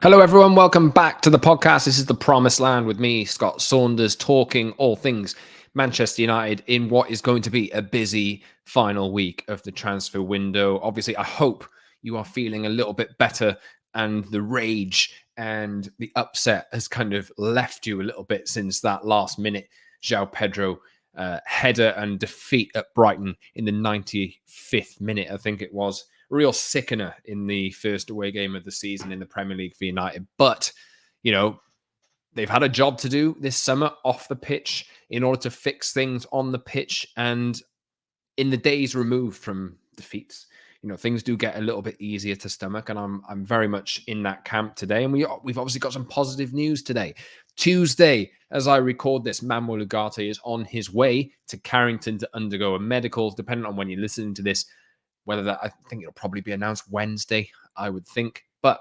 Hello, everyone. Welcome back to the podcast. This is The Promised Land with me, Scott Saunders, talking all things Manchester United in what is going to be a busy final week of the transfer window. Obviously, I hope you are feeling a little bit better and the rage and the upset has kind of left you a little bit since that last minute João Pedro header and defeat at Brighton in the 95th minute, I think it was. Real sickener in the first away game of the season in the Premier League for United. But, you know, they've had a job to do this summer off the pitch in order to fix things on the pitch. And in the days removed from defeats, things do get a little bit easier to stomach. And I'm very much in that camp today. And we've obviously got some positive news today. Tuesday, as I record this, Manuel Ugarte is on his way to Carrington to undergo a medical, depending on when you're listening to this. I think it'll probably be announced Wednesday, I would think. But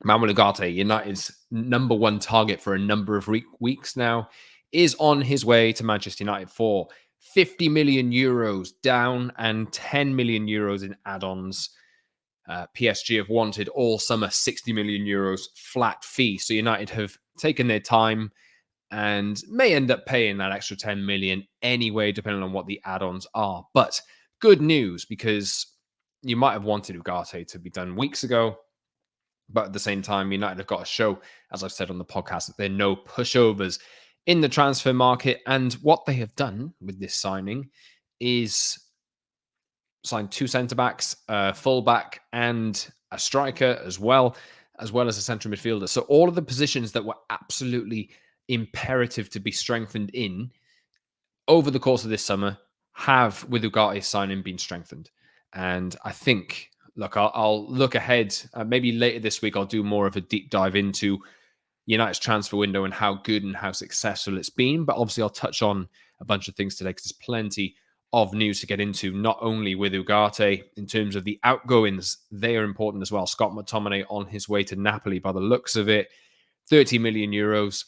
Manuel Ugarte, United's number one target for a number of weeks now, is on his way to Manchester United for 50 million euros down and 10 million euros in add-ons. PSG have wanted all summer 60 million euros flat fee. So United have taken their time and may end up paying that extra 10 million anyway, depending on what the add-ons are. But good news, because you might have wanted Ugarte to be done weeks ago, but at the same time, United have got to show, as I've said on the podcast, that they're no pushovers in the transfer market. And what they have done with this signing is signed two centre-backs, a full-back, and a striker as well as a central midfielder. So all of the positions that were absolutely imperative to be strengthened in over the course of this summer have, with Ugarte's signing, been strengthened. And I think, look, I'll look ahead. Maybe later this week, I'll do more of a deep dive into United's transfer window and how good and how successful it's been. But obviously, I'll touch on a bunch of things today because there's plenty of news to get into, not only with Ugarte in terms of the outgoings. They are important as well. Scott McTominay on his way to Napoli by the looks of it. 30 million euros.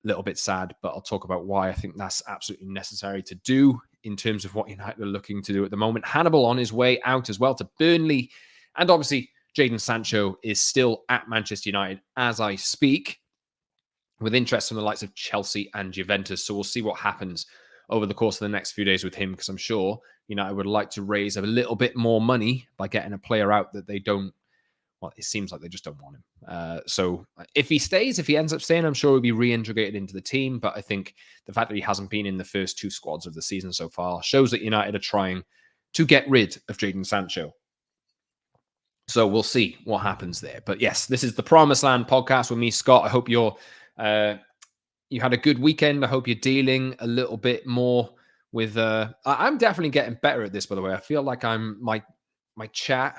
A little bit sad, but I'll talk about why I think that's absolutely necessary to do in terms of what United are looking to do at the moment. Hannibal on his way out as well to Burnley. And obviously, Jadon Sancho is still at Manchester United as I speak, with interest from the likes of Chelsea and Juventus. So we'll see what happens over the course of the next few days with him, because I'm sure United would like to raise a little bit more money by getting a player out that they don't. Well, it seems like they just don't want him. So if he stays, if he ends up staying, I'm sure he'll be reintegrated into the team. But I think the fact that he hasn't been in the first two squads of the season so far shows that United are trying to get rid of Jadon Sancho. So we'll see what happens there. But yes, this is the Promised Land podcast with me, Scott. I hope you had a good weekend. I hope you're dealing a little bit more with. I'm definitely getting better at this, by the way. I feel like my chat,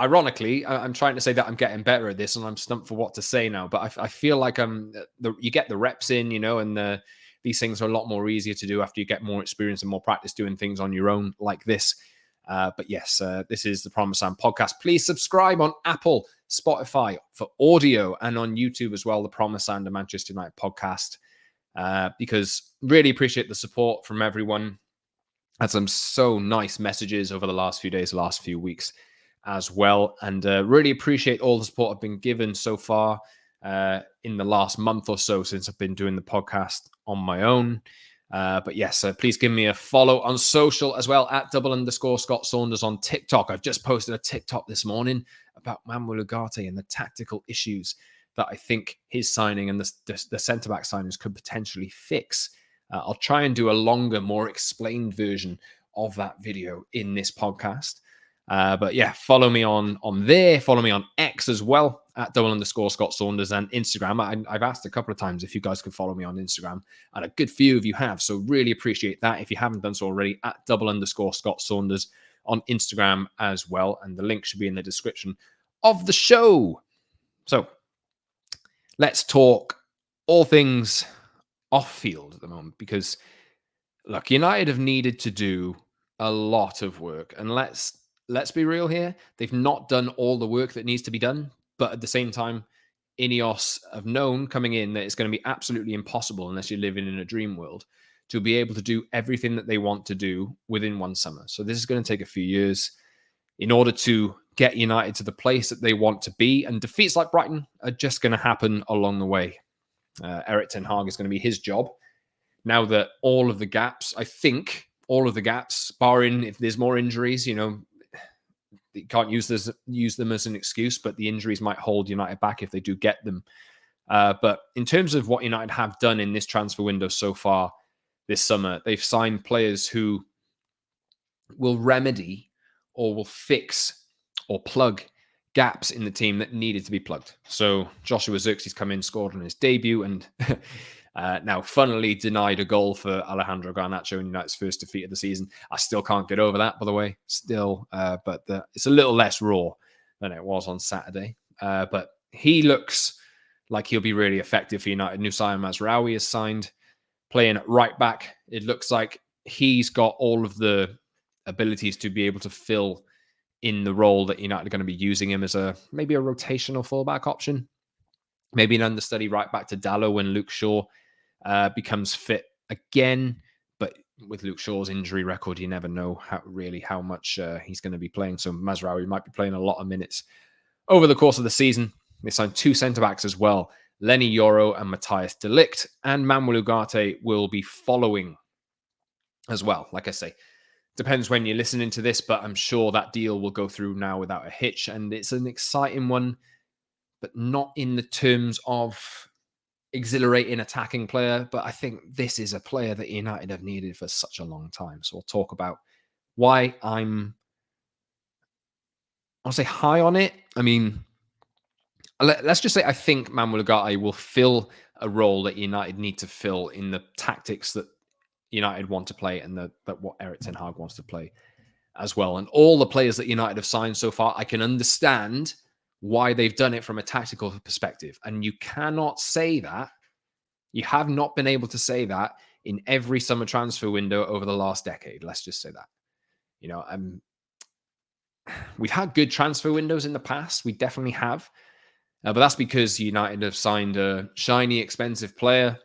ironically, I'm trying to say that I'm getting better at this and I'm stumped for what to say now. But I feel like you get the reps in, and these things are a lot more easier to do after you get more experience and more practice doing things on your own like this. But yes, this is the Promised Land podcast. Please subscribe on Apple, Spotify for audio, and on YouTube as well, the Promised Land and Manchester United podcast, because really appreciate the support from everyone. Had some so nice messages over the last few days, the last few weeks as well. And really appreciate all the support I've been given so far in the last month or so since I've been doing the podcast on my own. But yes, please give me a follow on social as well at @Scott Saunders on TikTok. I've just posted a TikTok this morning about Manuel Ugarte and the tactical issues that I think his signing and the centre-back signings could potentially fix. I'll try and do a longer, more explained version of that video in this podcast. But yeah, follow me on there. Follow me on X as well at @Scott Saunders and Instagram. I've asked a couple of times if you guys could follow me on Instagram, and a good few of you have. So really appreciate that. If you haven't done so already, at @Scott Saunders on Instagram as well. And the link should be in the description of the show. So let's talk all things off field at the moment, because look, United have needed to do a lot of work, and let's be real here. They've not done all the work that needs to be done, but at the same time, Ineos have known coming in that it's going to be absolutely impossible, unless you're living in a dream world, to be able to do everything that they want to do within one summer. So this is going to take a few years in order to get United to the place that they want to be. And defeats like Brighton are just going to happen along the way. Erik Ten Hag is going to be his job. Now that all of the gaps, I think, all of the gaps, barring if there's more injuries, you can't use them as an excuse, but the injuries might hold United back if they do get them. But in terms of what United have done in this transfer window so far this summer, they've signed players who will remedy or will fix or plug gaps in the team that needed to be plugged. So Joshua Zirkzee's come in, scored on his debut, and now funnily denied a goal for Alejandro Garnacho in United's first defeat of the season. I still can't get over that, by the way, but it's a little less raw than it was on Saturday. But he looks like he'll be really effective for United. Nusayr Mazraoui is signed, playing at right back. It looks like he's got all of the abilities to be able to fill in the role that United are going to be using him as maybe a rotational fullback option, maybe an understudy right back to Dalot when Luke Shaw becomes fit again. But with Luke Shaw's injury record, you never know how much he's going to be playing. So Mazraoui might be playing a lot of minutes over the course of the season. They signed 2 centre-backs as well, Lenny Yoro and Matias De Ligt, and Manuel Ugarte will be following as well. Like I say, depends when you're listening to this, but I'm sure that deal will go through now without a hitch. And it's an exciting one, but not in the terms of exhilarating attacking player. But I think this is a player that United have needed for such a long time. So we'll talk about why I'll say high on it. I mean, let's just say I think Manuel Ugarte will fill a role that United need to fill in the tactics that United want to play and that what Erik Ten Hag wants to play as well. And all the players that United have signed so far, I can understand why they've done it from a tactical perspective. And you cannot say that. You have not been able to say that in every summer transfer window over the last decade. Let's just say that. We've had good transfer windows in the past. We definitely have. But that's because United have signed a shiny, expensive player,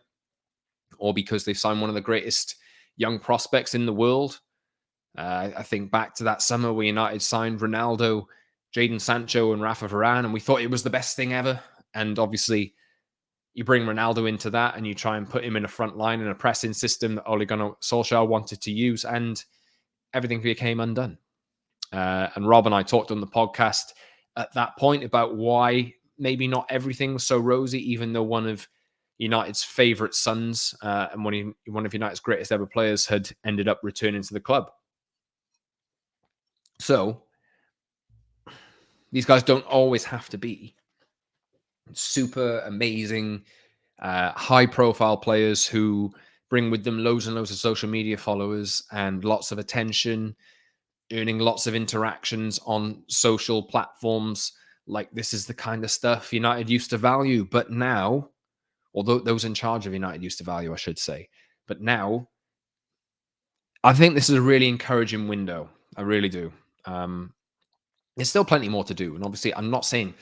or because they've signed one of the greatest young prospects in the world. I think back to that summer where United signed Ronaldo, Jadon Sancho, and Rafa Varane, and we thought it was the best thing ever. And obviously, you bring Ronaldo into that and you try and put him in a front line in a pressing system that Ole Gunnar Solskjaer wanted to use, and everything became undone. And Rob and I talked on the podcast at that point about why maybe not everything was so rosy, even though one of United's favourite sons and one of United's greatest ever players had ended up returning to the club. So these guys don't always have to be super amazing, high-profile players who bring with them loads and loads of social media followers and lots of attention, earning lots of interactions on social platforms. Like, this is the kind of stuff United used to value, but now, although those in charge of United used to value, I should say, but now, I think this is a really encouraging window. I really do. There's still plenty more to do. And obviously, I'm not saying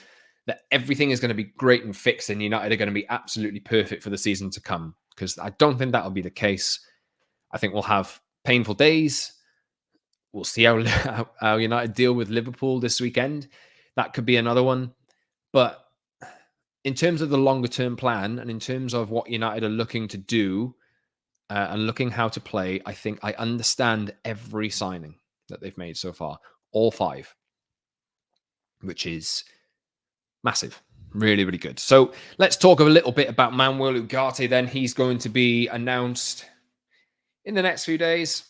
that everything is going to be great and fixed and United are going to be absolutely perfect for the season to come, because I don't think that'll be the case. I think we'll have painful days. We'll see how United deal with Liverpool this weekend. That could be another one. But in terms of the longer term plan and in terms of what United are looking to do and looking how to play, I think I understand every signing that they've made so far, all 5, which is massive. Really, really good. So let's talk a little bit about Manuel Ugarte then. He's going to be announced in the next few days.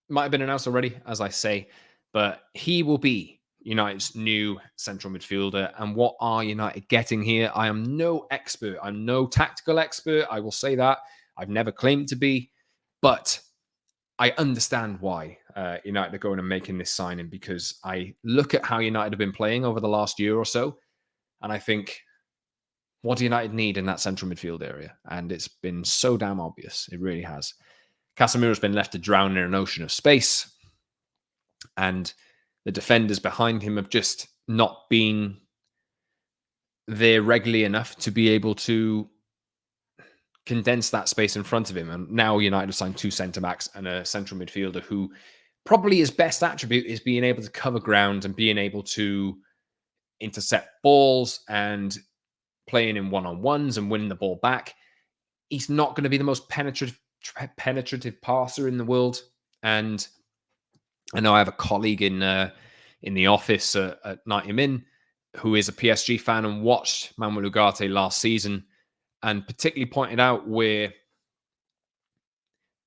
Might have been announced already, as I say, but he will be United's new central midfielder. And what are United getting here? I am no expert. I'm no tactical expert. I will say that. I've never claimed to be, but I understand why United are going and making this signing, because I look at how United have been playing over the last year or so, and I think, what do United need in that central midfield area? And it's been so damn obvious. It really has. Casemiro's been left to drown in an ocean of space, and the defenders behind him have just not been there regularly enough to be able to condense that space in front of him. And now United have signed 2 centre-backs and a central midfielder who probably his best attribute is being able to cover ground and being able to intercept balls and playing in one-on-ones and winning the ball back. He's not going to be the most penetrative passer in the world. And I know I have a colleague in the office at 90 Min who is a PSG fan and watched Manuel Ugarte last season, and particularly pointed out where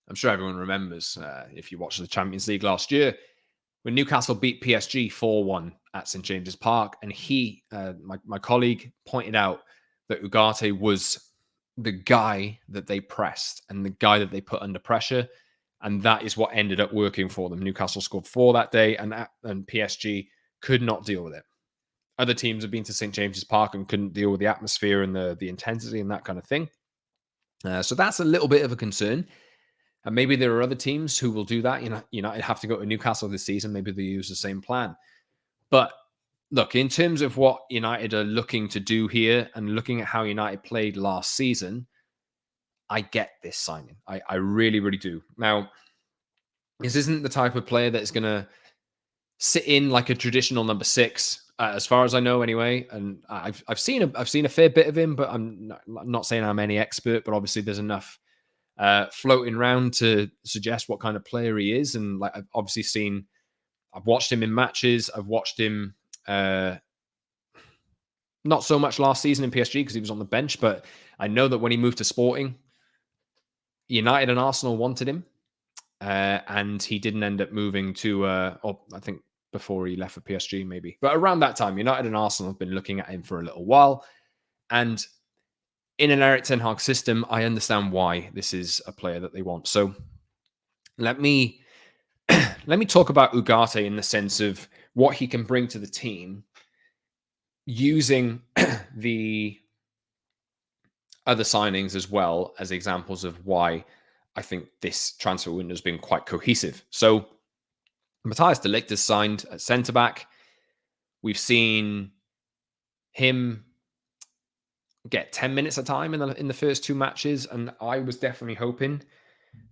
I'm sure everyone remembers, if you watched the Champions League last year, when Newcastle beat PSG 4-1 at St. James's Park. And he, my colleague, pointed out that Ugarte was the guy that they pressed and the guy that they put under pressure. And that is what ended up working for them. Newcastle scored 4 that day, and PSG could not deal with it. Other teams have been to St. James's Park and couldn't deal with the atmosphere and the intensity and that kind of thing. So that's a little bit of a concern. And maybe there are other teams who will do that. United have to go to Newcastle this season. Maybe they use the same plan. But look, in terms of what United are looking to do here and looking at how United played last season, I get this signing. I really, really do. Now, this isn't the type of player that's going to sit in like a traditional number 6, as far as I know, anyway. And I've seen a fair bit of him, but I'm not saying I'm any expert. But obviously, there's enough floating around to suggest what kind of player he is. And like I've watched him in matches. I've watched him not so much last season in PSG because he was on the bench, but I know that when he moved to Sporting, United and Arsenal wanted him, and he didn't end up moving to, I think before he left for PSG maybe. But around that time, United and Arsenal have been looking at him for a little while. And in an Erik Ten Hag system, I understand why this is a player that they want. So let me talk about Ugarte in the sense of what he can bring to the team using the other signings as well as examples of why I think this transfer window has been quite cohesive. So Matias De Ligt is signed at centre-back. We've seen him get 10 minutes of time in the first 2 matches, and I was definitely hoping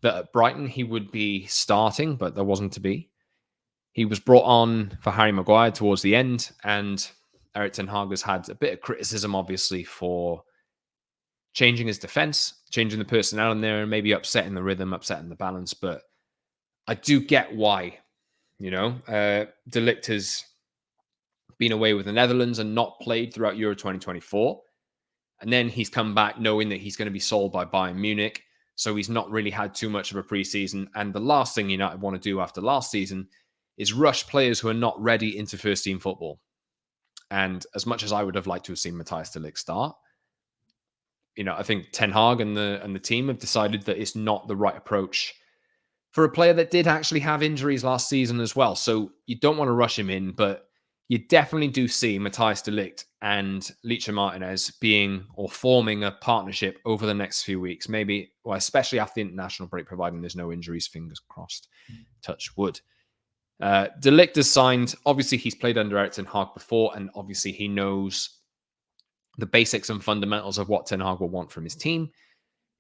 that at Brighton he would be starting, but there wasn't to be. He was brought on for Harry Maguire towards the end, and Erik Ten Hag has had a bit of criticism, obviously, for changing his defense, changing the personnel in there, and maybe upsetting the rhythm, upsetting the balance. But I do get why. De Ligt has been away with the Netherlands and not played throughout Euro 2024. And then he's come back knowing that he's going to be sold by Bayern Munich. So he's not really had too much of a preseason. And the last thing United want to do after last season is rush players who are not ready into first team football. And as much as I would have liked to have seen Matias De Ligt start, I think Ten Hag and the team have decided that it's not the right approach for a player that did actually have injuries last season as well. So you don't want to rush him in, but you definitely do see Matias De Ligt and Martinez forming a partnership over the next few weeks, maybe, well, especially after the international break, providing there's no injuries, fingers crossed, touch wood. De Ligt is signed. Obviously, he's played under Erik Ten Hag before, and obviously he knows the basics and fundamentals of what Ten Hag will want from his team.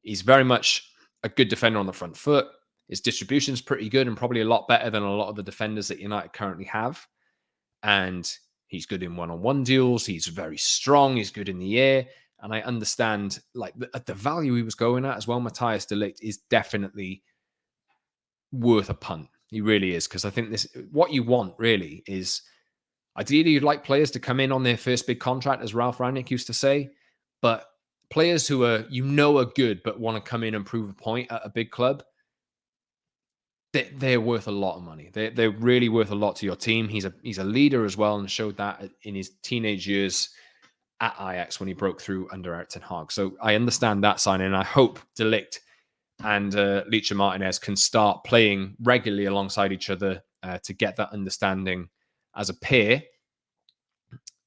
He's very much a good defender on the front foot. His distribution is pretty good and probably a lot better than a lot of the defenders that United currently have. And he's good in one-on-one duels. He's very strong. He's good in the air. And I understand, at the value he was going at as well, Matias De Ligt is definitely worth a punt. He really is, because I think what you want really is, ideally, you'd like players to come in on their first big contract, as Ralph Rangnick used to say, but players who are good but want to come in and prove a point at a big club, they're worth a lot of money. They're really worth a lot to your team. He's a leader as well, and showed that in his teenage years at Ajax when he broke through under Erik Ten Hag. So I understand that signing, and I hope De Ligt and Martinez can start playing regularly alongside each other to get that understanding as a pair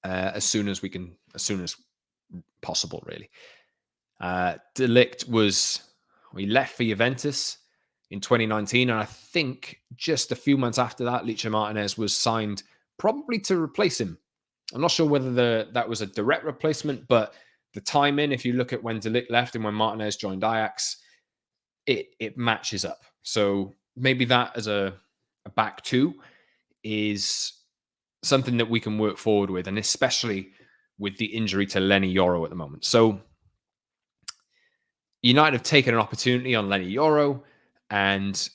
as soon as possible, really. De Ligt he left for Juventus in 2019, and I think just a few months after that, Martinez was signed probably to replace him. I'm not sure whether that was a direct replacement, but the timing, if you look at when De Ligt left and when Martinez joined Ajax, it matches up. So maybe that as a back two is something that we can work forward with, and especially with the injury to Lenny Yoro at the moment. So United have taken an opportunity on Lenny Yoro, and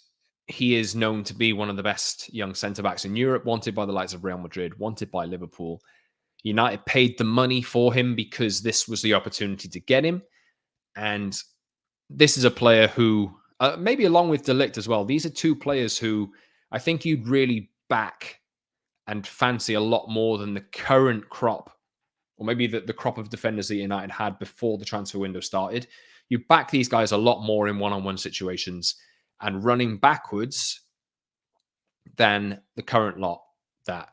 he is known to be one of the best young centre-backs in Europe, wanted by the likes of Real Madrid, wanted by Liverpool. United paid the money for him because this was the opportunity to get him. And this is a player who, maybe along with De Ligt as well, these are two players who I think you'd really back and fancy a lot more than the current crop, or maybe the crop of defenders that United had before the transfer window started. You back these guys a lot more in one-on-one situations and running backwards than the current lot that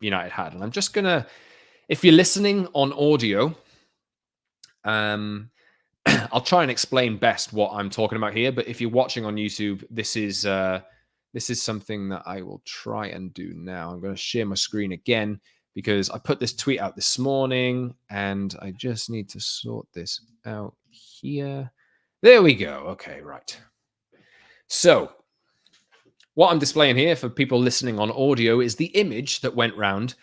United had. And I'm just going to, if you're listening on audio, I'll try and explain best what I'm talking about here. But if you're watching on YouTube, this is something that I will try and do now. I'm going to share my screen again because I put this tweet out this morning and I just need to sort this out here. There we go. Okay, right. So what I'm displaying here for people listening on audio is the image that went round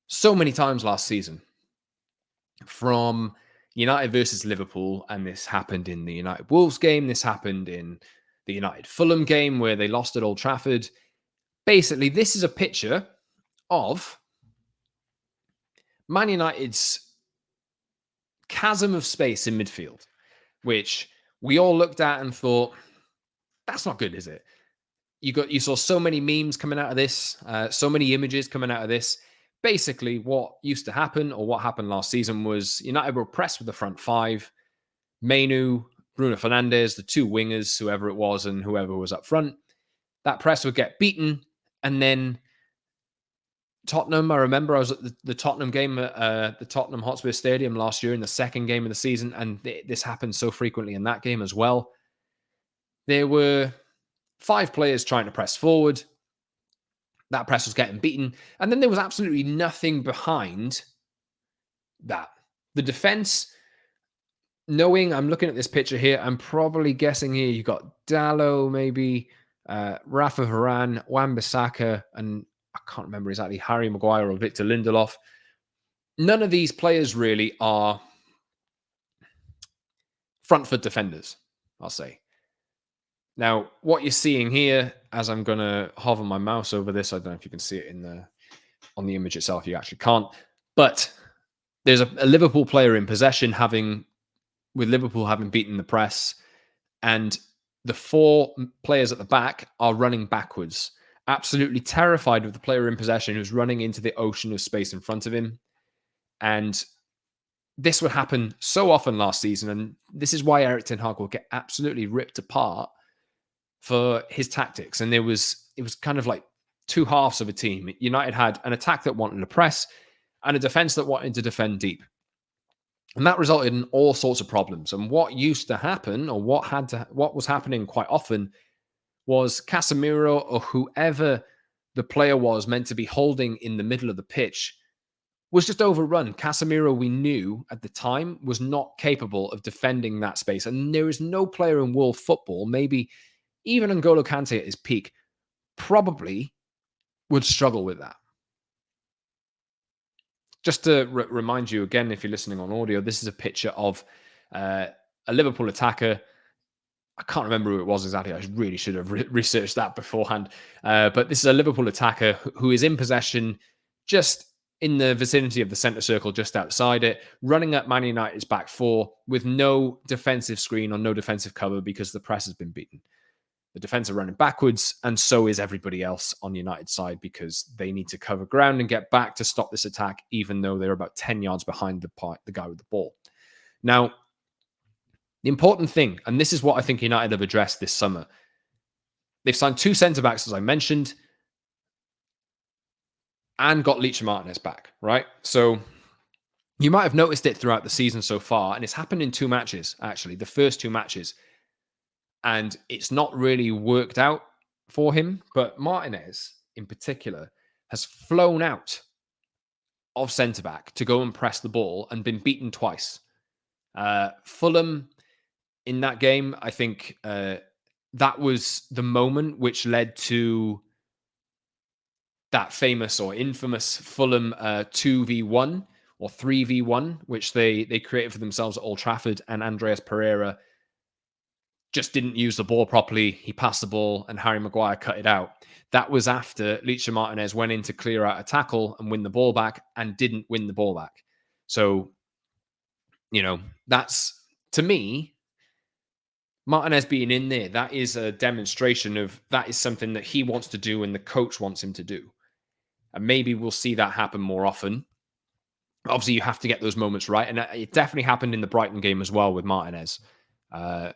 so many times last season from United versus Liverpool. And this happened in the United Wolves game. This happened in the United Fulham game where they lost at Old Trafford. Basically, this is a picture of Man United's chasm of space in midfield, which we all looked at and thought, that's not good, is it? You saw so many memes coming out of this, so many images coming out of this. Basically, what used to happen, or what happened last season, was United were pressed with the front five. Manu, Bruno Fernandes, the two wingers, whoever it was, and whoever was up front. That press would get beaten, and then Tottenham, I remember I was at the Tottenham game at the Tottenham Hotspur Stadium last year in the second game of the season, and this happened so frequently in that game as well. There were 5 players trying to press forward. That press was getting beaten, and then there was absolutely nothing behind that. The defense, knowing, I'm looking at this picture here, I'm probably guessing here you got Dallo, maybe Rafa Varane, Wan-Bissaka, and I can't remember exactly, Harry Maguire or Victor Lindelof. None of these players really are front foot defenders, I'll say. Now, what you're seeing here, as I'm going to hover my mouse over this, I don't know if you can see it on the image itself. You actually can't. But there's a Liverpool player in possession with Liverpool having beaten the press, and the 4 players at the back are running backwards, absolutely terrified of the player in possession who's running into the ocean of space in front of him. And this would happen so often last season, and this is why Erik Ten Hag will get absolutely ripped apart for his tactics. And it was kind of like two halves of a team. United had an attack that wanted to press and a defense that wanted to defend deep. And that resulted in all sorts of problems. And what used to happen, or what was happening quite often, was Casemiro or whoever the player was meant to be holding in the middle of the pitch was just overrun. Casemiro, we knew at the time, was not capable of defending that space. And there is no player in world football, maybe even N'Golo Kante at his peak, probably would struggle with that. Just to remind you again, if you're listening on audio, this is a picture of a Liverpool attacker. I can't remember who it was exactly. I really should have researched that beforehand. But this is a Liverpool attacker who is in possession, just in the vicinity of the centre circle, just outside it, running at Man United's back 4 with no defensive screen or no defensive cover because the press has been beaten. The defense are running backwards, and so is everybody else on United's side because they need to cover ground and get back to stop this attack, even though they're about 10 yards behind the guy with the ball. Now, the important thing, and this is what I think United have addressed this summer, they've signed 2 centre-backs, as I mentioned, and got Ligt and Martinez back, right? So you might have noticed it throughout the season so far, and it's happened in 2 matches, actually, the first 2 matches. And it's not really worked out for him. But Martinez, in particular, has flown out of centre-back to go and press the ball and been beaten twice. Fulham, in that game, I think that was the moment which led to that famous or infamous Fulham 2v1 or 3v1, which they created for themselves at Old Trafford, and Andreas Pereira just didn't use the ball properly. He passed the ball and Harry Maguire cut it out. That was after Lich Martinez went in to clear out a tackle and win the ball back and didn't win the ball back. So, that's, to me, Martinez being in there, that is a demonstration of that is something that he wants to do and the coach wants him to do. And maybe we'll see that happen more often. Obviously, you have to get those moments right. And it definitely happened in the Brighton game as well with Martinez. I'm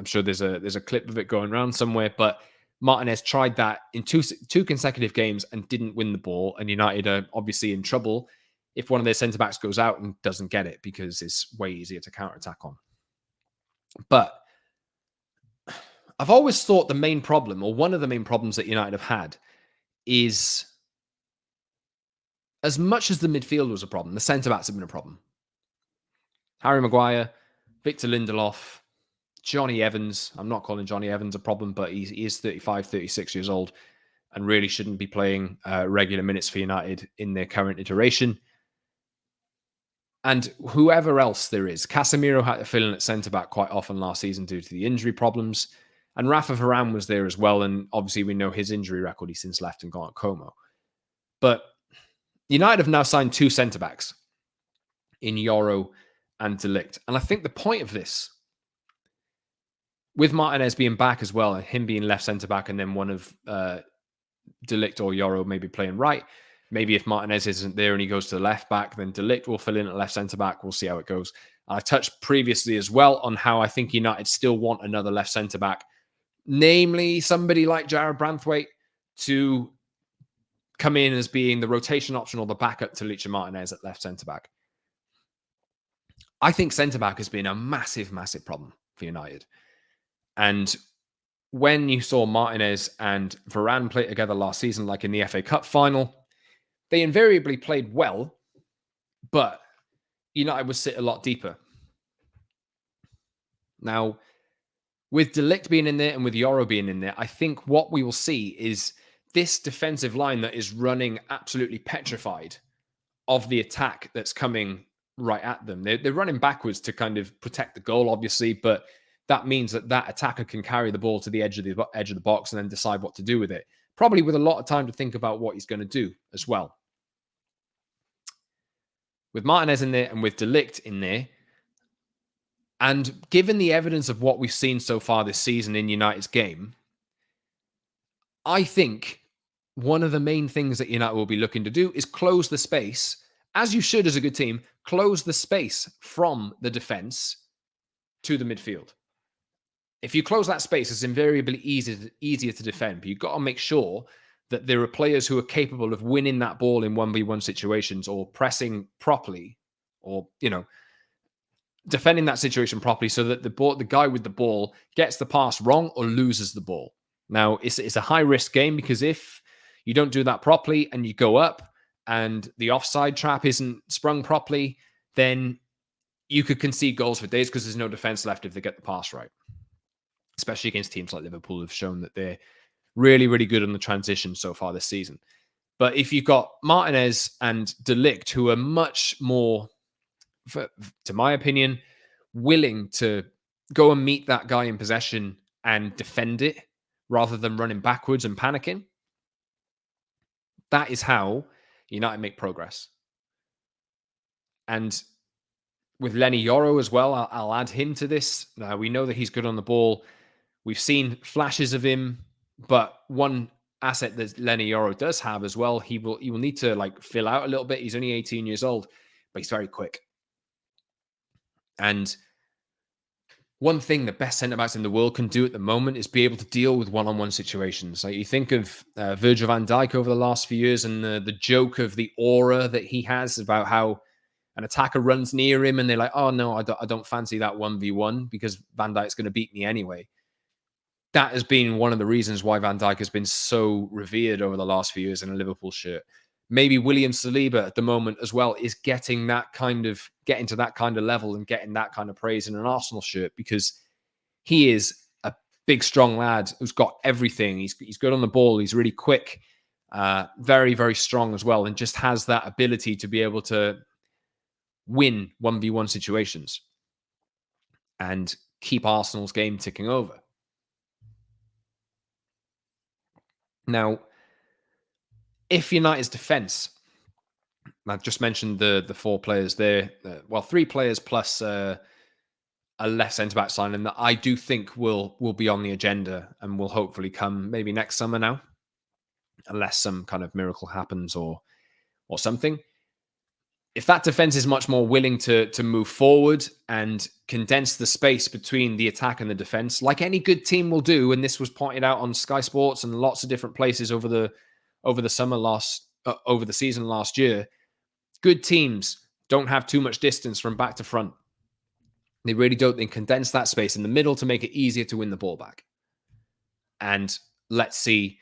sure there's a clip of it going around somewhere, but Martinez tried that in two consecutive games and didn't win the ball. And United are obviously in trouble if one of their centre-backs goes out and doesn't get it, because it's way easier to counter-attack on. But I've always thought the main problem, or one of the main problems that United have had, is as much as the midfield was a problem, the centre-backs have been a problem. Harry Maguire, Victor Lindelof, Johnny Evans. I'm not calling Johnny Evans a problem, but he is 35, 36 years old and really shouldn't be playing regular minutes for United in their current iteration. And whoever else there is, Casemiro had to fill in at centre-back quite often last season due to the injury problems. And Rafa Varane was there as well. And obviously we know his injury record. He's since left and gone at Como. But United have now signed two centre-backs in Yoro and De Ligt. And I think the point of this, with Martinez being back as well, and him being left centre-back, and then one of De Ligt or Yoro maybe playing right. Maybe if Martinez isn't there and he goes to the left back, then De Ligt will fill in at left centre-back. We'll see how it goes. I touched previously as well on how I think United still want another left centre-back, namely somebody like Jared Branthwaite, to come in as being the rotation option or the backup to Lich Martinez at left centre-back. I think centre-back has been a massive, massive problem for United. And when you saw Martinez and Varane play together last season, like in the FA Cup final, they invariably played well, but United would sit a lot deeper. Now, with De Ligt being in there and with Yoro being in there, I think what we will see is this defensive line that is running absolutely petrified of the attack that's coming right at them. They're running backwards to kind of protect the goal, obviously, but that means that attacker can carry the ball to the edge of the box and then decide what to do with it. Probably with a lot of time to think about what he's going to do as well. With Martinez in there and with De Ligt in there, and given the evidence of what we've seen so far this season in United's game, I think one of the main things that United will be looking to do is close the space, as you should as a good team, close the space from the defense to the midfield. If you close that space, it's invariably easier to defend, but you've got to make sure that there are players who are capable of winning that ball in 1v1 situations or pressing properly or, defending that situation properly so that the guy with the ball gets the pass wrong or loses the ball. Now, it's a high-risk game because if you don't do that properly and you go up and the offside trap isn't sprung properly, then you could concede goals for days because there's no defense left if they get the pass right. Especially against teams like Liverpool who have shown that they're really, really good on the transition so far this season. But if you've got Martinez and De Ligt, who are much more, to my opinion, willing to go and meet that guy in possession and defend it rather than running backwards and panicking, that is how United make progress. And with Lenny Yoro as well, I'll add him to this. We know that he's good on the ball. We've seen flashes of him, but one asset that Lenny Yoro does have as well, he will need to fill out a little bit. He's only 18 years old, but he's very quick. And one thing the best centre-backs in the world can do at the moment is be able to deal with one-on-one situations. Like you think of Virgil van Dijk over the last few years and the joke of the aura that he has about how an attacker runs near him and they're like, oh, no, I don't fancy that 1v1 because Van Dijk's going to beat me anyway. That has been one of the reasons why Van Dijk has been so revered over the last few years in a Liverpool shirt. Maybe William Saliba at the moment as well is getting to that kind of level and getting that kind of praise in an Arsenal shirt because he is a big, strong lad who's got everything. He's good on the ball. He's really quick. Very, very strong as well, and just has that ability to be able to win 1v1 situations and keep Arsenal's game ticking over. Now, if United's defence, I've just mentioned the four players there, well, three players plus a left centre-back signing that I do think will be on the agenda and will hopefully come maybe next summer now, unless some kind of miracle happens or something. If that defense is much more willing to move forward and condense the space between the attack and the defense, like any good team will do, and this was pointed out on Sky Sports and lots of different places over the season last year, good teams don't have too much distance from back to front. They really don't. They condense that space in the middle to make it easier to win the ball back. And let's see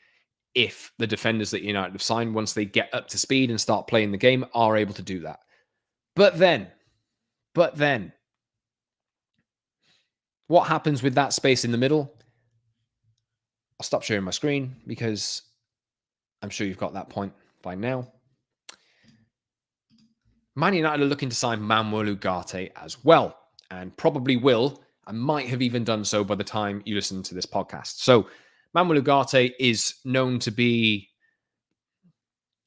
if the defenders that United have signed, once they get up to speed and start playing the game, are able to do that. But then, what happens with that space in the middle? I'll stop sharing my screen because I'm sure you've got that point by now. Man United are looking to sign Manuel Ugarte as well, and probably will, and might have even done so by the time you listen to this podcast. So Manuel Ugarte is known to be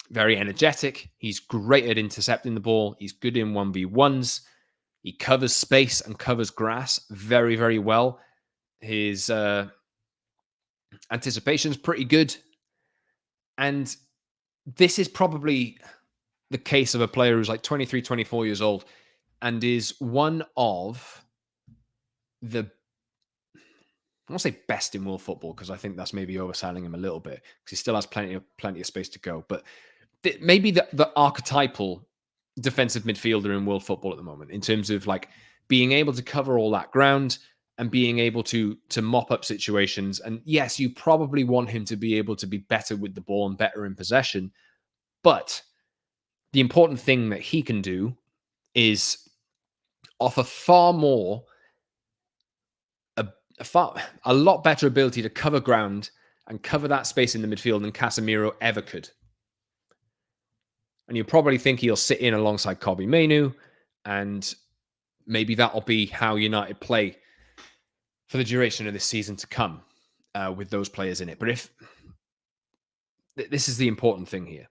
very energetic. He's great at intercepting the ball. He's good in 1v1s. He covers space and covers grass very, very well. His anticipation's pretty good. And this is probably the case of a player who's like 23, 24 years old and is one of the, I won't say best in world football, because I think that's maybe overselling him a little bit, because he still has plenty of space to go. But maybe the archetypal defensive midfielder in world football at the moment, in terms of like being able to cover all that ground and being able to mop up situations. And yes, you probably want him to be able to be better with the ball and better in possession. But the important thing that he can do is offer far more, a lot better ability to cover ground and cover that space in the midfield than Casemiro ever could. And you probably think he'll sit in alongside Kobbie Mainoo, and maybe that'll be how United play for the duration of this season to come, with those players in it. But if this is the important thing here,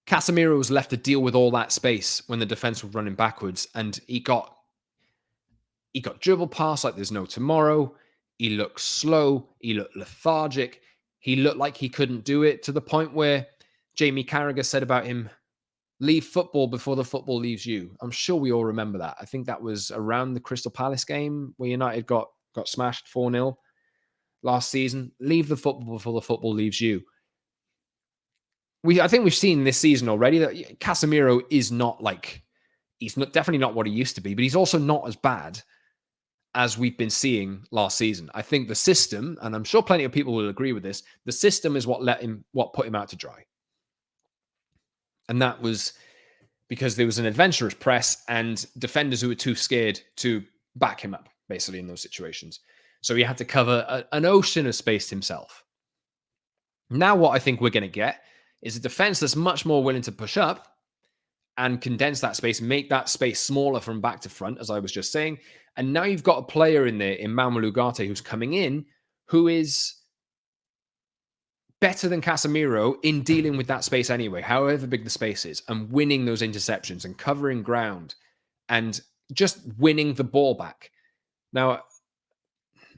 Casemiro was left to deal with all that space when the defense was running backwards, and he got dribble past like there's no tomorrow. He looked slow. He looked lethargic. He looked like he couldn't do it, to the point where Jamie Carragher said about him, "Leave football before the football leaves you." I'm sure we all remember that. I think that was around the Crystal Palace game where United got smashed 4-0 last season. Leave the football before the football leaves you. I think we've seen this season already that Casemiro is not like, definitely not what he used to be, but he's also not as bad as we've been seeing last season. I think the system, and I'm sure plenty of people will agree with this, the system is what put him out to dry. And that was because there was an adventurous press and defenders who were too scared to back him up, basically, in those situations. So he had to cover an ocean of space himself. Now what I think we're going to get is a defense that's much more willing to push up and condense that space, make that space smaller from back to front, as I was just saying. And now you've got a player in there, in Manuel Ugarte, who's coming in, who is better than Casemiro in dealing with that space anyway, however big the space is, and winning those interceptions and covering ground and just winning the ball back. Now,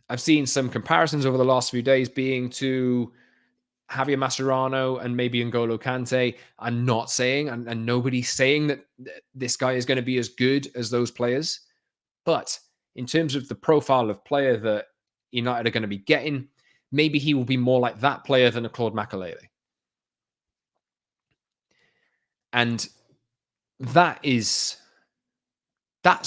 I've seen some comparisons over the last few days being to Javier Mascherano and maybe N'Golo Kante. I'm not saying, and nobody's saying that this guy is going to be as good as those players. But in terms of the profile of player that United are going to be getting, maybe he will be more like that player than a Claude Makelele. And that's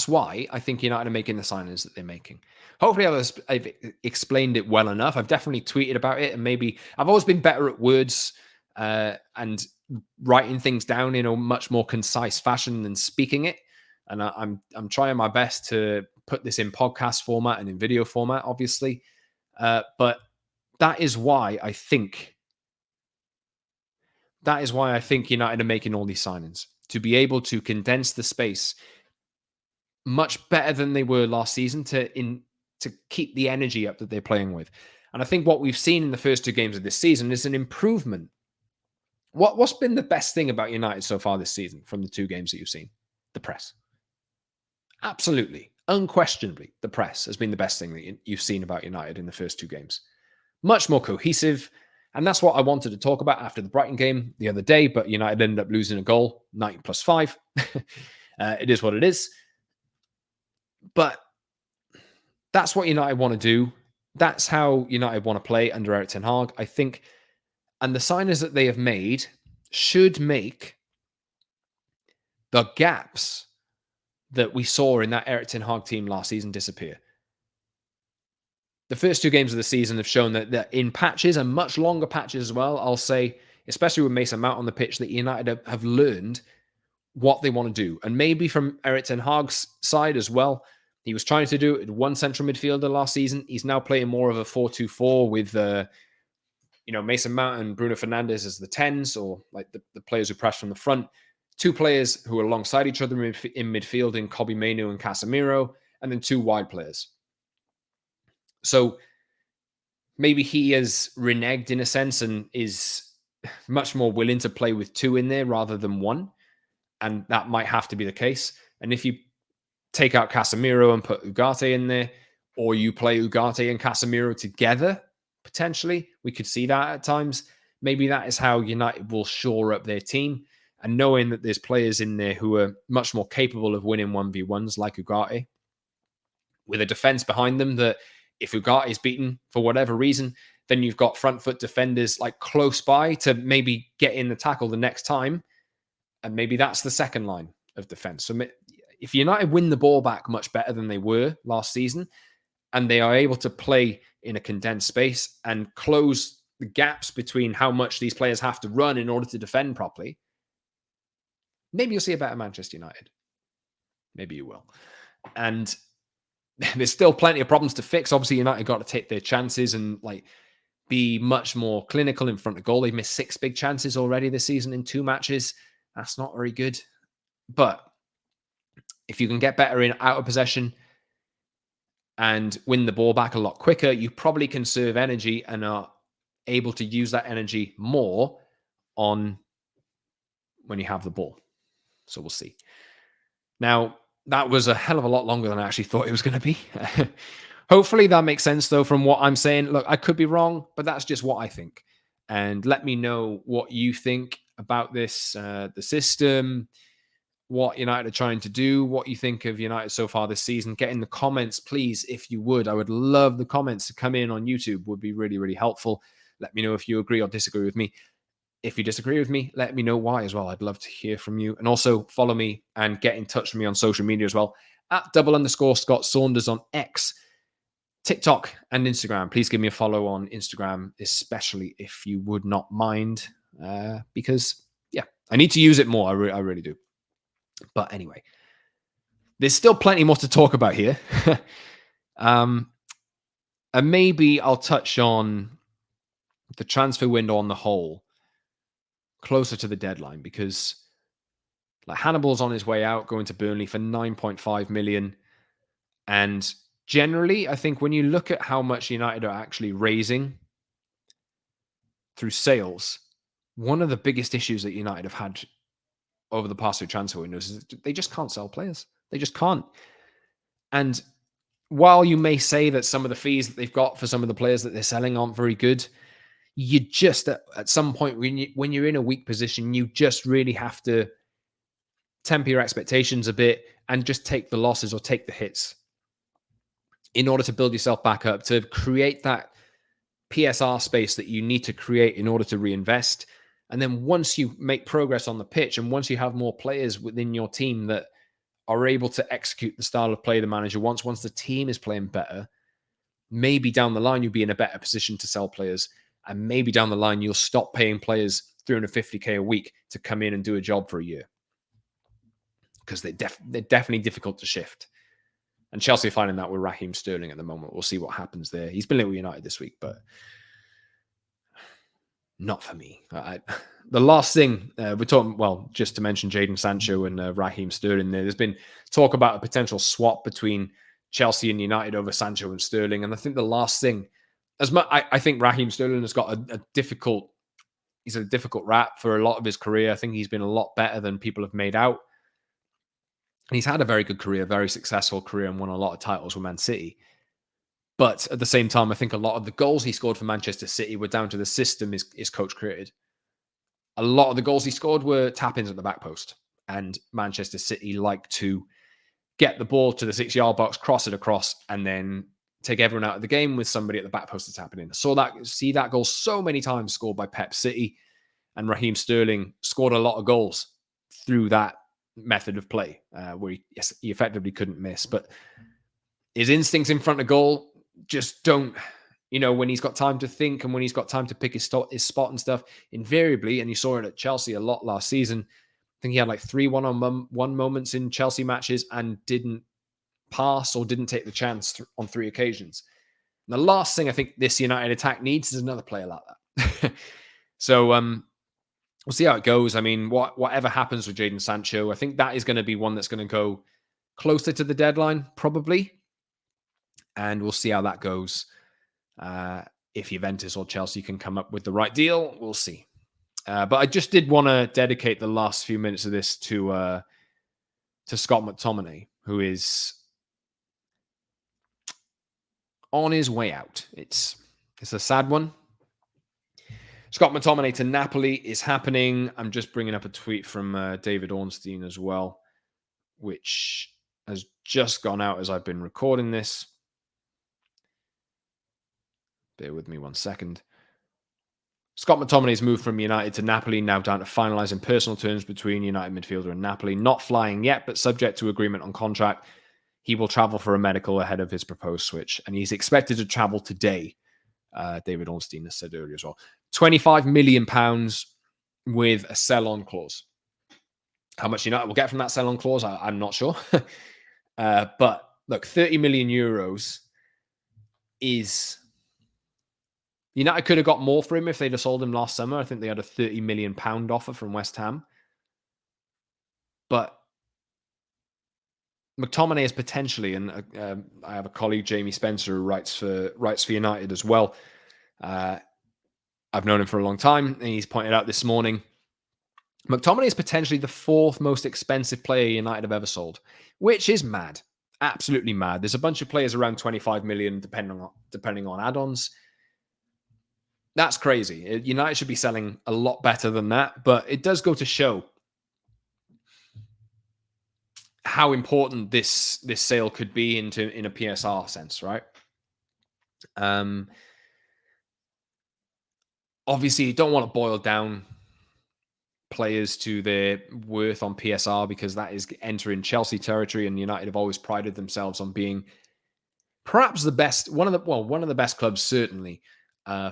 why I think United are making the signings that they're making. Hopefully I've explained it well enough. I've definitely tweeted about it, and maybe I've always been better at words and writing things down in a much more concise fashion than speaking it. And I'm trying my best to put this in podcast format and in video format, obviously. But that is why I think That is why I think United are making all these signings, to be able to condense the space much better than they were last season to keep the energy up that they're playing with. And I think what we've seen in the first two games of this season is an improvement. What's been the best thing about United so far this season from the two games that you've seen? The press. Absolutely. Unquestionably, the press has been the best thing that you've seen about United in the first two games. Much more cohesive. And that's what I wanted to talk about after the Brighton game the other day, but United ended up losing a goal, 90 plus 5. It is what it is. But that's what United want to do. That's how United want to play under Erik ten Hag, I think. And the signings that they have made should make the gaps that we saw in that Erik ten Hag team last season disappear. The first two games of the season have shown that in patches and much longer patches as well, I'll say, especially with Mason Mount on the pitch, that United have learned what they want to do. And maybe from Erik ten Hag's side as well, he was trying to do it with one central midfielder last season. He's now playing more of a 4-2-4 with Mason Mount and Bruno Fernandes as the 10s, or like the players who press from the front. Two players who are alongside each other in midfield in Kobbie Mainoo and Casemiro, and then two wide players. So maybe he has reneged in a sense and is much more willing to play with two in there rather than one. And that might have to be the case. And if you take out Casemiro and put Ugarte in there, or you play Ugarte and Casemiro together, potentially, we could see that at times. Maybe that is how United will shore up their team. And knowing that there's players in there who are much more capable of winning 1v1s like Ugarte, with a defense behind them that if Ugarte is beaten for whatever reason, then you've got front foot defenders like close by to maybe get in the tackle the next time. And maybe that's the second line of defense. So if United win the ball back much better than they were last season, and they are able to play in a condensed space and close the gaps between how much these players have to run in order to defend properly, maybe you'll see a better Manchester United. Maybe you will. And there's still plenty of problems to fix. Obviously, United got to take their chances and be much more clinical in front of goal. They've missed 6 big chances already this season in 2 matches. That's not very good. But if you can get better in out of possession and win the ball back a lot quicker, you probably conserve energy and are able to use that energy more on when you have the ball. So we'll see. Now, that was a hell of a lot longer than I actually thought it was going to be. Hopefully that makes sense, though, from what I'm saying. Look, I could be wrong, but that's just what I think. And let me know what you think about this, the system, what United are trying to do, what you think of United so far this season. Get in the comments, please, if you would. I would love the comments to come in on YouTube. Would be really, really helpful. Let me know if you agree or disagree with me. If you disagree with me, let me know why as well. I'd love to hear from you. And also follow me and get in touch with me on social media as well. At @Scott Saunders on X, TikTok, and Instagram. Please give me a follow on Instagram, especially if you would not mind. Because, yeah, I need to use it more. I really do. But anyway, there's still plenty more to talk about here. And maybe I'll touch on the transfer window on the whole closer to the deadline, because Hannibal's on his way out, going to Burnley for 9.5 million. And generally, I think when you look at how much United are actually raising through sales, one of the biggest issues that United have had over the past 2 transfer windows is they just can't sell players. They just can't. And while you may say that some of the fees that they've got for some of the players that they're selling aren't very good, you just, at some point when you're in a weak position, you just really have to temper your expectations a bit and just take the losses or take the hits in order to build yourself back up, to create that PSR space that you need to create in order to reinvest. And then once you make progress on the pitch and once you have more players within your team that are able to execute the style of play the manager wants, once the team is playing better, maybe down the line you'll be in a better position to sell players. And maybe down the line you'll stop paying players 350k a week to come in and do a job for a year, because they're definitely difficult to shift. And Chelsea are finding that with Raheem Sterling at the moment. We'll see what happens there. He's been linked with United this week, but Not for me. The last thing we're talking, well, just to mention Jadon Sancho and Raheem Sterling, there's been talk about a potential swap between Chelsea and United over Sancho and Sterling. And I think the last thing, as much, I think Raheem Sterling has got a difficult, he's a difficult rap for a lot of his career. I think he's been a lot better than people have made out. And he's had a very good career, very successful career, and won a lot of titles with Man City. But at the same time, I think a lot of the goals he scored for Manchester City were down to the system his coach created. A lot of the goals he scored were tap-ins at the back post. And Manchester City like to get the ball to the 6-yard box, cross it across, and then take everyone out of the game with somebody at the back post to tap it in. See that goal so many times scored by Pep City, and Raheem Sterling scored a lot of goals through that method of play, where he effectively couldn't miss. But his instincts in front of goal just don't, when he's got time to think and when he's got time to pick his spot and stuff, invariably, and you saw it at Chelsea a lot last season, I think he had like 3 one-on-one moments in Chelsea matches and didn't pass or didn't take the chance on 3 occasions. And the last thing I think this United attack needs is another player like that. So we'll see how it goes. I mean, whatever happens with Jadon Sancho, I think that is going to be one that's going to go closer to the deadline, probably. And we'll see how that goes. If Juventus or Chelsea can come up with the right deal, we'll see. But I just did want to dedicate the last few minutes of this to Scott McTominay, who is on his way out. It's a sad one. Scott McTominay to Napoli is happening. I'm just bringing up a tweet from David Ornstein as well, which has just gone out as I've been recording this. Bear with me 1 second. Scott McTominay's moved from United to Napoli, now down to finalising personal terms between United midfielder and Napoli. Not flying yet, but subject to agreement on contract. He will travel for a medical ahead of his proposed switch, and he's expected to travel today. David Ornstein has said earlier as well. £25 million with a sell-on clause. How much United will get from that sell-on clause, I'm not sure. But look, 30 million euros is... United could have got more for him if they'd have sold him last summer. I think they had a £30 million offer from West Ham. But McTominay is potentially, and I have a colleague, Jamie Spencer, who writes for United as well. I've known him for a long time, and he's pointed out this morning, McTominay is potentially the 4th most expensive player United have ever sold, which is mad. Absolutely mad. There's a bunch of players around 25 million, depending on add-ons. That's crazy. United should be selling a lot better than that, but it does go to show how important this sale could be in a PSR sense, right? Obviously, you don't want to boil down players to their worth on PSR because that is entering Chelsea territory, and United have always prided themselves on being perhaps the best, one of the best clubs, certainly,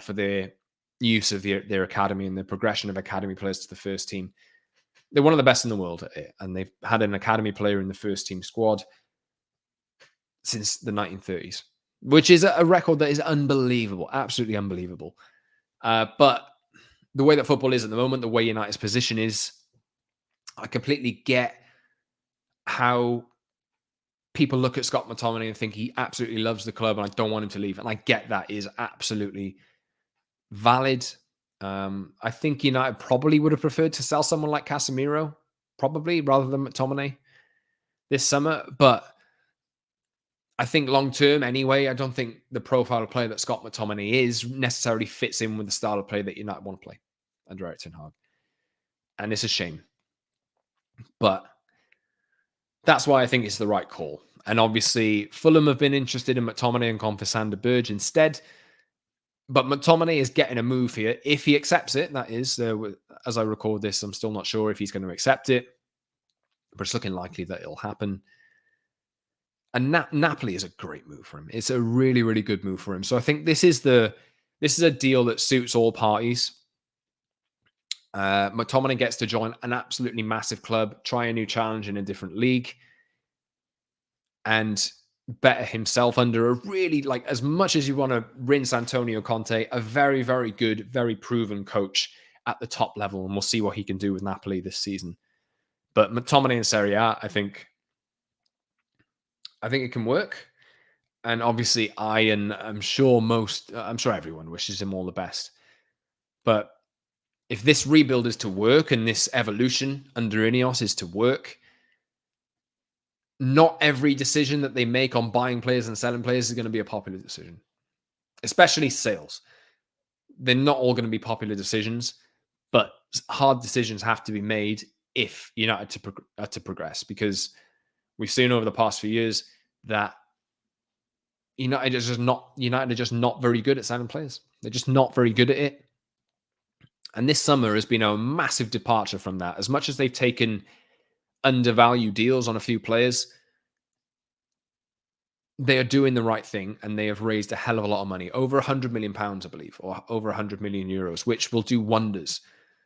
for their use of their academy and the progression of academy players to the first team. They're one of the best in the world at it, and they've had an academy player in the first team squad since the 1930s, which is a record that is unbelievable, absolutely unbelievable. But the way that football is at the moment, the way United's position is, I completely get how people look at Scott McTominay and think he absolutely loves the club and I don't want him to leave. And I get that is absolutely valid. I think United probably would have preferred to sell someone like Casemiro, probably, rather than McTominay this summer. But I think long-term anyway, I don't think the profile of player that Scott McTominay is necessarily fits in with the style of play that United want to play under Erik ten Hag. And it's a shame. But that's why I think it's the right call. And obviously, Fulham have been interested in McTominay and gone for Sander Berge instead. But McTominay is getting a move here. If he accepts it, that is. As I record this, I'm still not sure if he's going to accept it. But it's looking likely that it'll happen. And Napoli is a great move for him. It's a really, really good move for him. So I think this is a deal that suits all parties. McTominay gets to join an absolutely massive club, try a new challenge in a different league. And better himself under a really, like, as much as you want to rinse Antonio Conte, a very, very good, very proven coach at the top level. And we'll see what he can do with Napoli this season. But McTominay in Serie A, I think it can work. And obviously, I'm sure everyone wishes him all the best. But if this rebuild is to work and this evolution under Ineos is to work, not every decision that they make on buying players and selling players is going to be a popular decision, especially sales. They're not all going to be popular decisions, but hard decisions have to be made if United are to progress, because we've seen over the past few years that United are just not very good at signing players. They're just not very good at it. And this summer has been a massive departure from that. As much as they've taken undervalued deals on a few players, they are doing the right thing, and they have raised a hell of a lot of money, over £100 million, I believe, or over 100 million euros, which will do wonders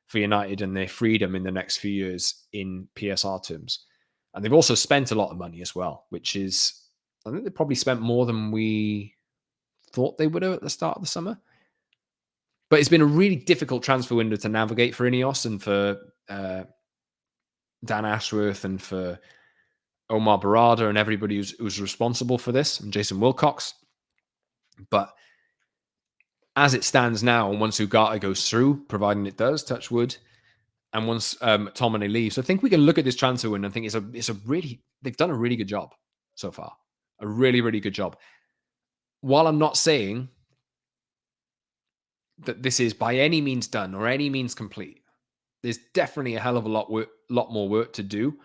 for United and their freedom in the next few years in PSR terms. And they've also spent a lot of money as well, which is, I think they probably spent more than we thought they would have at the start of the summer. But it's been a really difficult transfer window to navigate for Ineos and for Dan Ashworth and for Omar Barada and everybody who's responsible for this, and Jason Wilcox. But as it stands now, once Ugarte goes through, providing it does, touch wood, and once McTominay leaves, I think we can look at this transfer window and think they've done a really good job so far. A really, really good job. While I'm not saying that this is by any means done or any means complete, there's definitely a hell of a lot more work to do.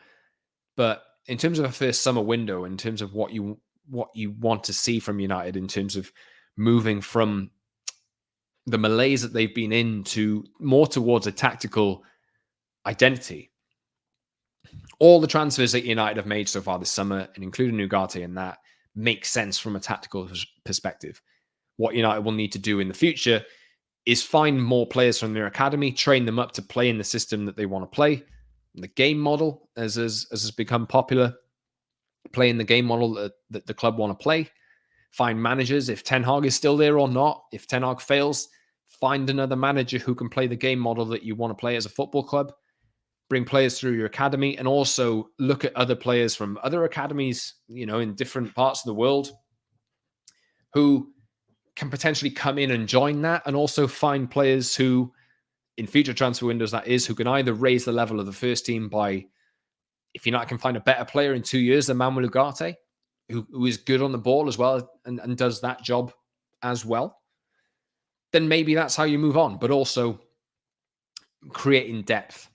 But in terms of a first summer window, in terms of what you want to see from United, in terms of moving from the malaise that they've been in to more towards a tactical identity, all the transfers that United have made so far this summer, and including Ugarte in that, makes sense from a tactical perspective. What United will need to do in the future is find more players from their academy, train them up to play in the system that they want to play. The game model, as has become popular, playing the game model that the club want to play. Find managers, if Ten Hag is still there or not. If Ten Hag fails, find another manager who can play the game model that you want to play as a football club. Bring players through your academy, and also look at other players from other academies, in different parts of the world, who can potentially come in and join that, and also find players who, in future transfer windows, who can either raise the level of the first team by, if United can find a better player in 2 years than Manuel Ugarte, who is good on the ball as well and does that job as well, then maybe that's how you move on. But also creating depth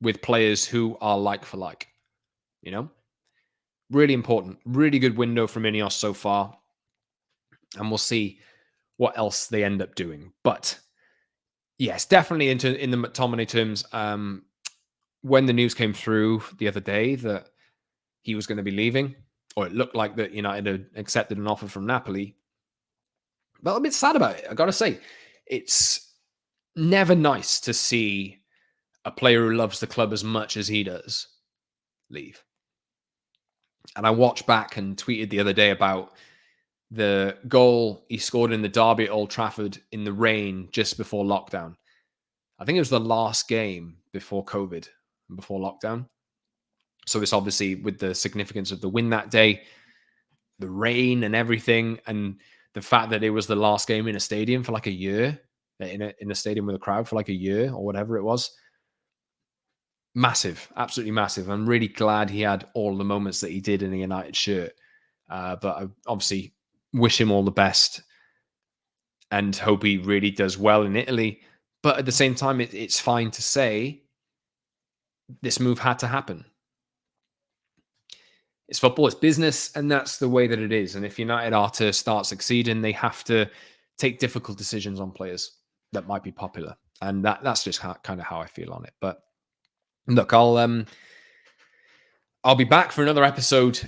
with players who are like for like, really important, really good window from Ineos so far. And we'll see what else they end up doing. But yes, definitely in the McTominay terms, when the news came through the other day that he was going to be leaving, or it looked like that United had accepted an offer from Napoli, well, I'm a bit sad about it. I got to say, it's never nice to see a player who loves the club as much as he does leave. And I watched back and tweeted the other day about the goal he scored in the derby at Old Trafford in the rain just before lockdown. I think it was the last game before COVID and before lockdown. So it's obviously with the significance of the win that day, the rain and everything, and the fact that it was the last game in a stadium for like a year, in a stadium with a crowd for like a year or whatever it was. Massive, absolutely massive. I'm really glad he had all the moments that he did in a United shirt. But I obviously wish him all the best and hope he really does well in Italy. But at the same time, it's fine to say this move had to happen. It's football, it's business, and that's the way that it is. And if United are to start succeeding, they have to take difficult decisions on players that might be popular. And that's just kind of how I feel on it. But look, I'll be back for another episode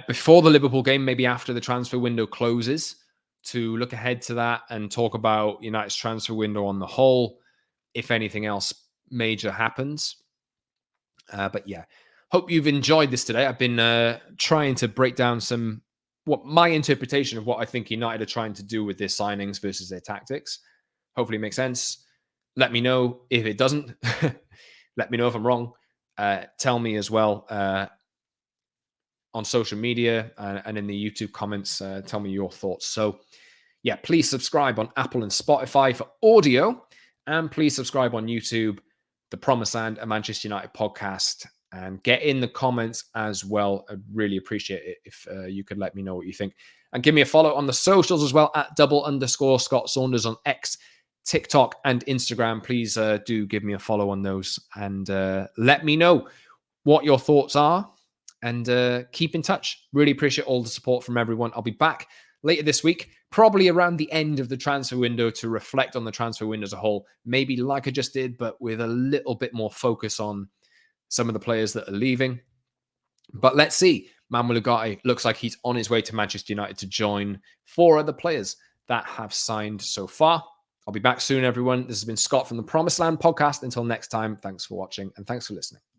before the Liverpool game, maybe after the transfer window closes, to look ahead to that and talk about United's transfer window on the whole, if anything else major happens. But yeah, hope you've enjoyed this today. I've been trying to break down some what my interpretation of what I think United are trying to do with their signings versus their tactics. Hopefully it makes sense. Let me know if it doesn't. Let me know if I'm wrong. Tell me as well on social media and in the YouTube comments. Tell me your thoughts. So, yeah, please subscribe on Apple and Spotify for audio. And please subscribe on YouTube, The Promised Land, a Manchester United podcast. And get in the comments as well. I'd really appreciate it if you could let me know what you think. And give me a follow on the socials as well at @Scott Saunders on X, TikTok, and Instagram. Please do give me a follow on those. And let me know what your thoughts are. And keep in touch. Really appreciate all the support from everyone. I'll be back later this week, probably around the end of the transfer window, to reflect on the transfer window as a whole. Maybe like I just did, but with a little bit more focus on some of the players that are leaving. But let's see. Manuel Ugarte looks like he's on his way to Manchester United to join 4 other players that have signed so far. I'll be back soon, everyone. This has been Scott from the Promised Land podcast. Until next time, thanks for watching and thanks for listening.